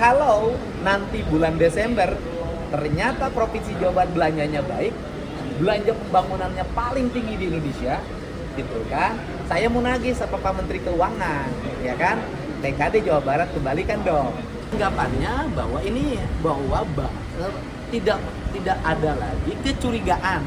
Kalau nanti bulan Desember ternyata Provinsi Jawa Barat belanjanya baik, belanja pembangunannya paling tinggi di Indonesia, gitu kan? Saya mau nagih sama Pak Menteri Keuangan, ya kan? TKD Jawa Barat kembalikan dong. Anggapannya bahwa tidak ada lagi kecurigaan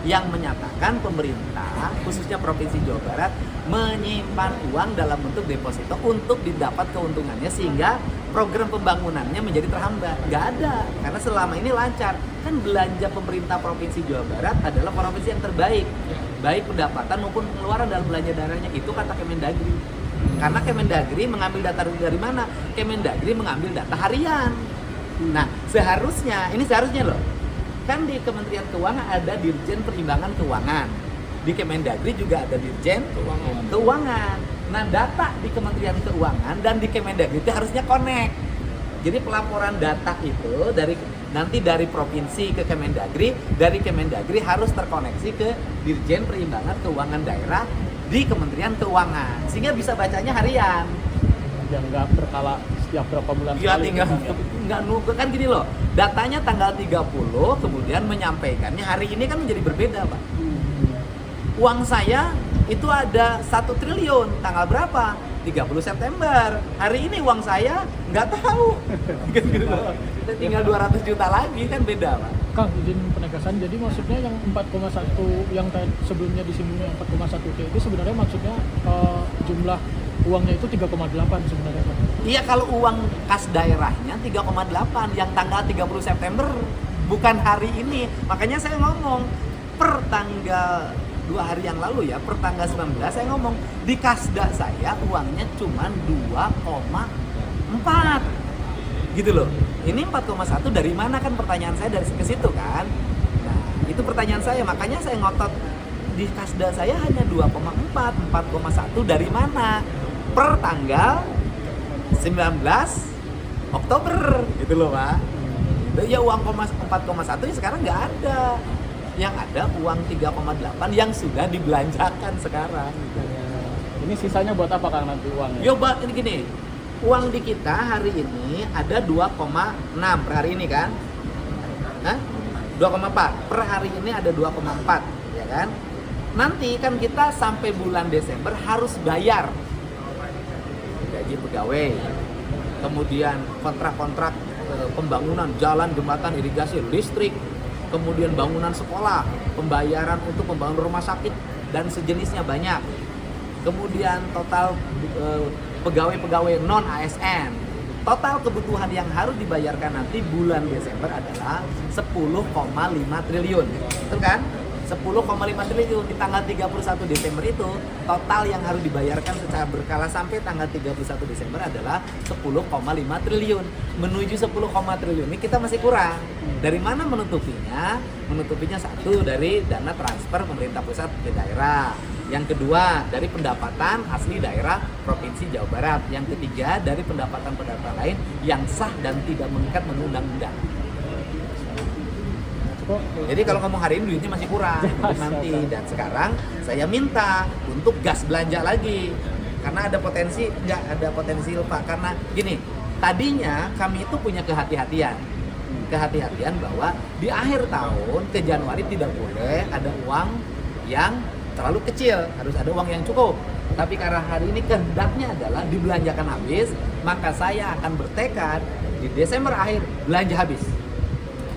yang menyatakan pemerintah, khususnya Provinsi Jawa Barat, menyimpan uang dalam bentuk deposito untuk didapat keuntungannya sehingga program pembangunannya menjadi terhambat. Nggak ada, karena selama ini lancar. Kan belanja pemerintah Provinsi Jawa Barat adalah provinsi yang terbaik, baik pendapatan maupun pengeluaran dalam belanja daerahnya, itu kata Kemendagri. Karena Kemendagri mengambil data dari mana? Kemendagri mengambil data harian. Nah, seharusnya loh, kan di Kementerian Keuangan ada Dirjen Perimbangan Keuangan, di Kemendagri juga ada Dirjen Keuangan. Nah, data di Kementerian Keuangan dan di Kemendagri itu harusnya connect. Jadi pelaporan data itu dari provinsi ke Kemendagri, dari Kemendagri harus terkoneksi ke Dirjen Perimbangan Keuangan Daerah di Kementerian Keuangan, sehingga bisa bacanya harian. Yang nggak berkala setiap berapa bulan Ya, sekali. tinggal nggak nunggu kan gini loh. Datanya tanggal 30, kemudian menyampaikannya hari ini kan menjadi berbeda, Pak. Uang saya itu ada 1 triliun, tanggal berapa? 30 September. Hari ini uang saya nggak tahu. Gitu loh. Tinggal 200 juta lagi, kan beda, Pak. Kang, izin penegasan, jadi maksudnya yang 4,1 yang sebelumnya disinggungnya 4,1 T itu sebenarnya maksudnya jumlah uangnya itu 3,8 sebenarnya, Pak? Iya, kalau uang kas daerahnya 3,8 yang tanggal 30 September, bukan hari ini. Makanya saya ngomong per tanggal 2 hari yang lalu ya, per tanggal 19 saya ngomong di kasda saya uangnya cuma 2,4 gitu loh. Ini 4,1 dari mana, kan pertanyaan saya dari ke situ kan. Nah, itu pertanyaan saya, makanya saya ngotot di kasda saya hanya 2,4, 4,1 dari mana? Per tanggal 19 Oktober gitu loh, Pak. Ya uang 4,1 ya sekarang nggak ada. Yang ada uang 3,8 yang sudah dibelanjakan sekarang. Ini sisanya buat apa, Kang, nanti uangnya? Yo, Pak, ini gini. Uang di kita hari ini ada 2,6 per hari ini kan? Hah? 2,4 per hari ini ada 2,4, ya kan? Nanti kan kita sampai bulan Desember harus bayar gaji pegawai, kemudian kontrak-kontrak pembangunan jalan, jembatan, irigasi, listrik, kemudian bangunan sekolah, pembayaran untuk pembangunan rumah sakit dan sejenisnya banyak. Kemudian total pegawai-pegawai non ASN. Total kebutuhan yang harus dibayarkan nanti bulan Desember adalah 10,5 triliun. Betul kan? 10,5 triliun di tanggal 31 Desember itu total yang harus dibayarkan secara berkala sampai tanggal 31 Desember adalah 10,5 triliun. Menuju 10, triliun ini kita masih kurang. Dari mana menutupinya? Menutupinya satu dari dana transfer pemerintah pusat ke daerah. Yang kedua dari pendapatan asli daerah Provinsi Jawa Barat. Yang ketiga dari pendapatan-pendapatan lain yang sah dan tidak mengikat menurut undang-undang. Jadi kalau ngomong hari ini duitnya masih kurang untuk nanti, dan sekarang saya minta untuk gas belanja lagi karena ada potensi, nggak ada potensi Pak, karena gini, tadinya kami itu punya kehati-hatian bahwa di akhir tahun ke Januari tidak boleh ada uang yang terlalu kecil, harus ada uang yang cukup. Tapi karena hari ini kehendaknya adalah dibelanjakan habis, maka saya akan bertekad di Desember akhir belanja habis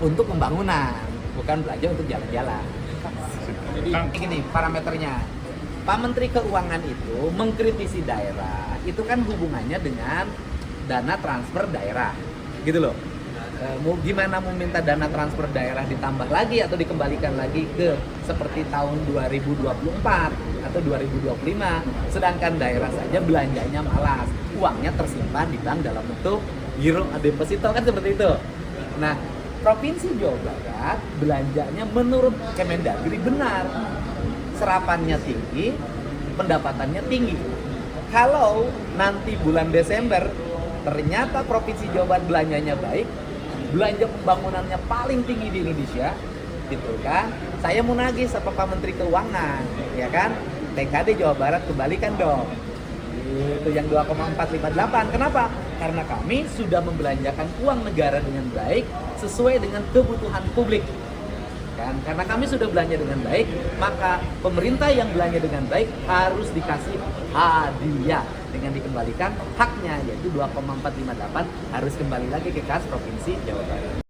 untuk pembangunan, bukan belanja untuk jalan-jalan. Jadi gini parameternya, Pak Menteri Keuangan itu mengkritisi daerah, itu kan hubungannya dengan dana transfer daerah, gitu loh. Gimana mau minta dana transfer daerah ditambah lagi atau dikembalikan lagi ke seperti tahun 2024 atau 2025, sedangkan daerah saja belanjanya malas, uangnya tersimpan di bank dalam bentuk giro deposito, kan seperti itu. Nah, Provinsi Jawa Barat belanjanya menurut Kemendagri benar, serapannya tinggi, pendapatannya tinggi. Kalau nanti bulan Desember ternyata Provinsi Jawa Barat belanjanya baik, belanja pembangunannya paling tinggi di Indonesia, gitu kan? Saya mau nagih sama Pak Menteri Keuangan, ya kan? TKD Jawa Barat kembalikan dong. Itu yang 2,458. Kenapa? Karena kami sudah membelanjakan uang negara dengan baik sesuai dengan kebutuhan publik. Kan? Karena kami sudah belanja dengan baik, maka pemerintah yang belanja dengan baik harus dikasih hadiah dengan dikembalikan haknya, yaitu 2,458 harus kembali lagi ke kas Provinsi Jawa Barat.